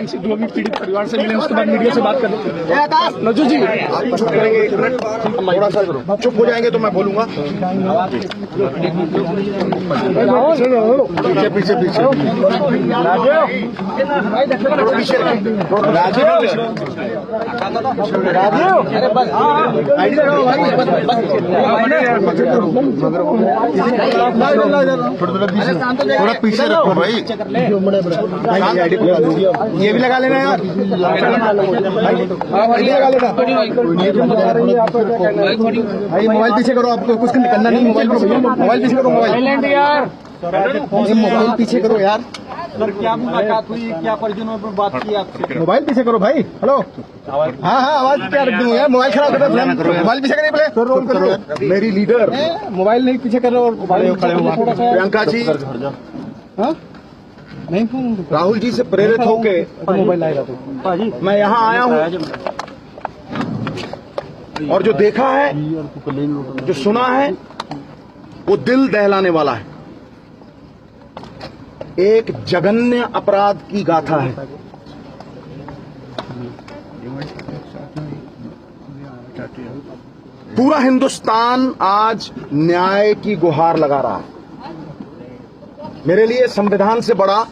जो भी पीड़ित परिवार से मिले उसके बाद मीडिया से बात करें। नजू जी आप चुप करेंगे एक मिनट, थोड़ा सा चुप हो जाएंगे तो मैं बोलूंगा। पीछे पीछे पीछे थोड़ा पीछे रखो भाई। ये भी लगा लेना यार, लगा लेना भाई। मोबाइल पीछे करो, आपको कुछ करना नहीं। मोबाइल करो भैया, मोबाइल पीछे करो। मोबाइल पीछे करो यार। सर क्या मुलाकात हुई, क्या परिजनों में बात की आपसे? मोबाइल पीछे करो भाई। हेलो, हाँ हाँ, आवाज क्या रख दूँ यार, मोबाइल खराब कर रहे हो। मोबाइल पीछे करिए पहले, रोल करो। मेरी लीडर मोबाइल नहीं पीछे कर रहे हो। प्रियंका जी, नहीं राहुल जी से प्रेरित होके मोबाइल आएगा तो मैं यहाँ आया हूँ, और जो देखा है, जो सुना है, वो दिल दहलाने वाला है। एक जघन्य अपराध की गाथा है। पूरा हिंदुस्तान आज न्याय की गुहार लगा रहा है। मेरे लिए संविधान से बड़ा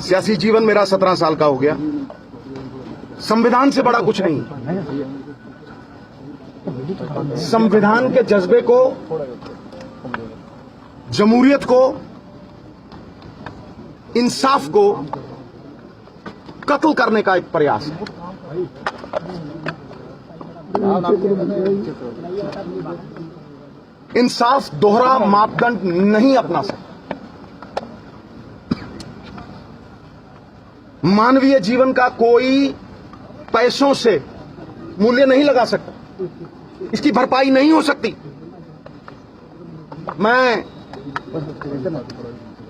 सियासी जीवन मेरा 17 साल का हो गया। संविधान से बड़ा कुछ नहीं। संविधान के जज्बे को, जमहूरियत को, इंसाफ को कत्ल करने का एक प्रयास है। इंसाफ दोहरा मापदंड नहीं अपना सकता। मानवीय जीवन का कोई पैसों से मूल्य नहीं लगा सकता, इसकी भरपाई नहीं हो सकती। मैं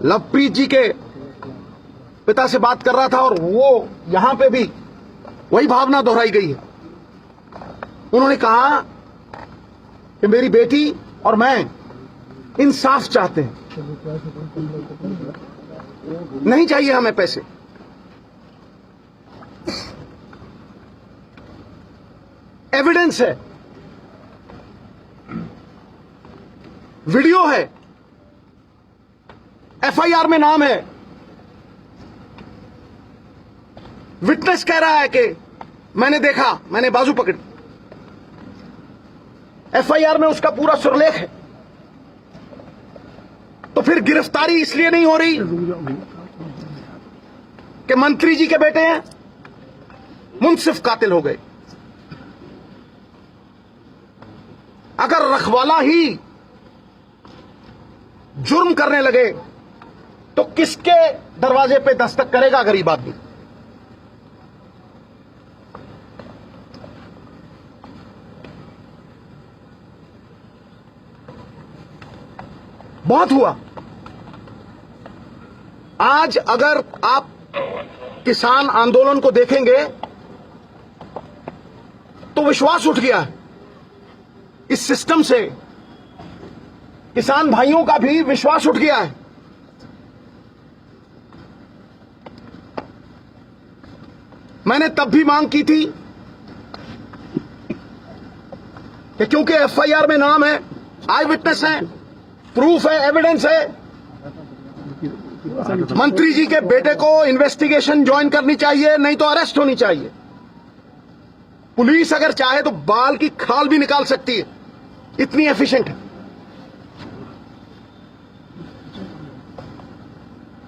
लवप्रीत जी के पिता से बात कर रहा था, और वो यहां पे भी वही भावना दोहराई गई है। उन्होंने कहा कि मेरी बेटी और मैं इंसाफ चाहते हैं, नहीं चाहिए हमें पैसे। एविडेंस है, वीडियो है, एफआईआर में नाम है। विटनेस कह रहा है कि मैंने देखा, मैंने बाजू पकड़ी। एफआईआर में उसका पूरा सुरलेख है। तो फिर गिरफ्तारी इसलिए नहीं हो रही कि मंत्री जी के बेटे हैं, मुंसिफ कातिल हो गए। अगर रखवाला ही जुर्म करने लगे तो किसके दरवाजे पे दस्तक करेगा गरीब आदमी? बहुत हुआ। आज अगर आप किसान आंदोलन को देखेंगे तो विश्वास उठ गया है इस सिस्टम से। किसान भाइयों का भी विश्वास उठ गया है। मैंने तब भी मांग की थी कि क्योंकि एफआईआर में नाम है, आई विटनेस है, प्रूफ है, एविडेंस है, मंत्री जी के बेटे को इन्वेस्टिगेशन ज्वाइन करनी चाहिए, नहीं तो अरेस्ट होनी चाहिए। पुलिस अगर चाहे तो बाल की खाल भी निकाल सकती है, इतनी एफिशिएंट है।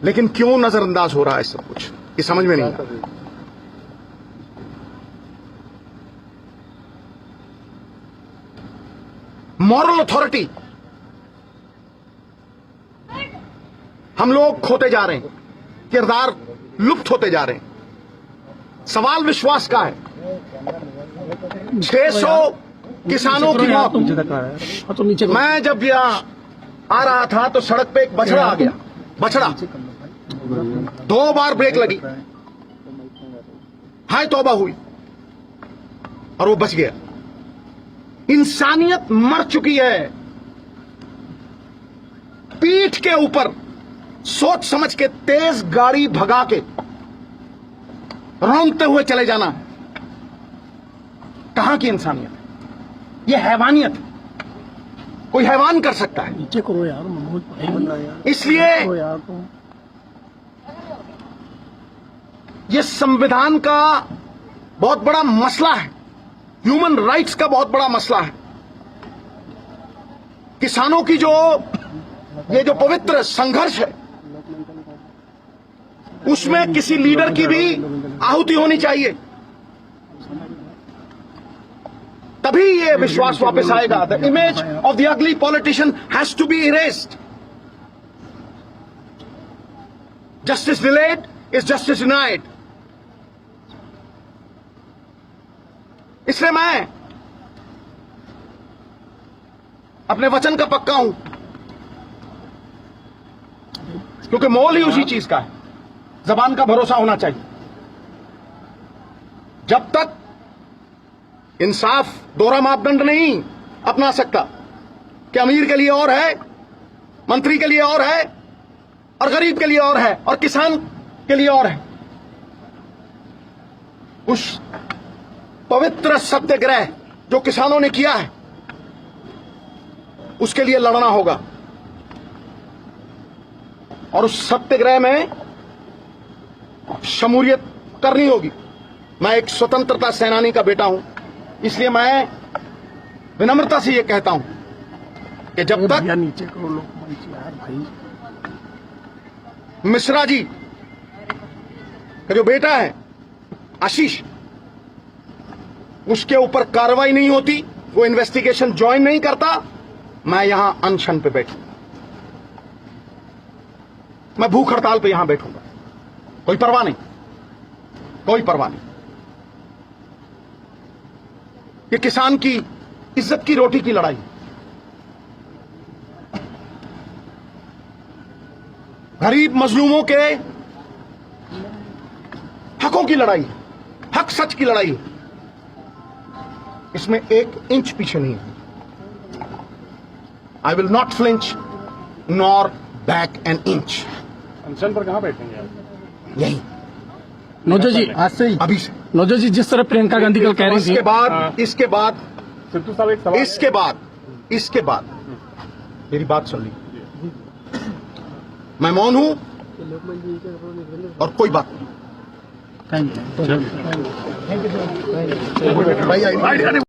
लेकिन क्यों नजरअंदाज हो रहा है सब कुछ, ये समझ में नहीं आता। मॉरल अथॉरिटी हम लोग खोते जा रहे हैं, किरदार लुप्त होते जा रहे हैं। सवाल विश्वास का है। 600 किसानों की मौत। मैं जब यहां आ रहा था तो सड़क पे एक बछड़ा आ गया। बछड़ा 2 बार ब्रेक लगी, हाय तौबा हुई, और वो बच गया। इंसानियत मर चुकी है। पीठ के ऊपर सोच समझ के तेज गाड़ी भगा के रौंदते हुए चले जाना कहां की इंसानियत है? यह हैवानियत है। कोई हैवान कर सकता है। नीचे करो यार, बहुत भाई बनना यार। इसलिए करो यार तुम। यह संविधान का बहुत बड़ा मसला है, ह्यूमन राइट्स का बहुत बड़ा मसला है। किसानों की ये जो पवित्र संघर्ष है, उसमें किसी लीडर की भी आहुति होनी चाहिए, तभी ये विश्वास वापस आएगा। The image of the ugly politician has to be erased. Justice delayed is justice denied. इसलिए मैं अपने वचन का पक्का हूं, क्योंकि मोल ही उसी चीज का है। जबान का भरोसा होना चाहिए। जब तक इंसाफ दोहरा मापदंड नहीं अपना सकता कि अमीर के लिए और है, मंत्री के लिए और है, और गरीब के लिए और है, और किसान के लिए और है, उस पवित्र सत्याग्रह जो किसानों ने किया है, उसके लिए लड़ना होगा। और उस सत्याग्रह में शमूलियत करनी होगी। मैं एक स्वतंत्रता सेनानी का बेटा हूं, इसलिए मैं विनम्रता से यह कहता हूं कि जब तक नीचे करो लोग मंच यार भाई। मिश्रा जी का जो बेटा है आशीष, उसके ऊपर कार्रवाई नहीं होती, वो इन्वेस्टिगेशन ज्वाइन नहीं करता, मैं यहां अनशन पे बैठूंगा। मैं भूख हड़ताल पे यहां बैठूंगा। कोई परवाह नहीं, कोई परवाह नहीं। ये किसान की इज्जत की रोटी की लड़ाई, गरीब मजलूमों के हकों की लड़ाई, हक सच की लड़ाई। इसमें एक इंच पीछे नहीं है। I will not flinch nor back an inch. अनशन पर कहां बैठेंगे आप? यही नोजा जी आज से ही, अभी से। नोजा जी जिस तरह प्रियंका गांधी कल कह रही थी, इसके बाद सिद्धू साहब एक सवाल इसके बाद मेरी बात सुन ली। मैं मौन हूं और कोई बात नहीं। Thank you. भाई